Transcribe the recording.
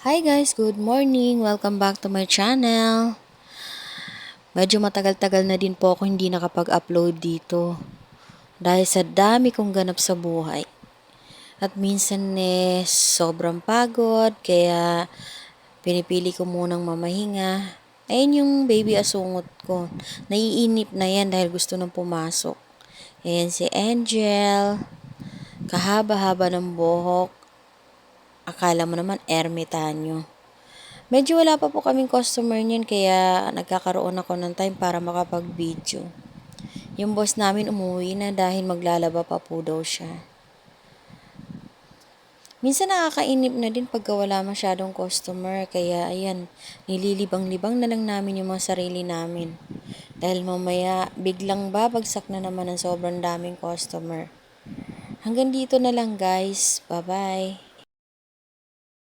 Hi guys, good morning. Welcome back to my channel. Medyo matagal-tagal na din po ako hindi nakapag-upload dito. Dahil sa dami kong ganap sa buhay. At minsan sobrang pagod, kaya pinipili ko munang mamahinga. Ayun yung baby asungot ko. Naiinip na yan dahil gusto nang pumasok. Ayan si Angel. Kahaba-haba ng buhok. Akala mo naman ermitanyo. Medyo wala pa po kaming customer niyan kaya nagkakaroon ako ng time para makapag-video. Yung boss namin umuwi na dahil maglalaba pa po daw siya. Minsan nakakainip na din pagka wala masyadong customer kaya ayan, nililibang-libang na lang namin yung mga sarili namin. Dahil mamaya biglang babagsak na naman ng sobrang daming customer. Hanggang dito na lang guys. Bye-bye.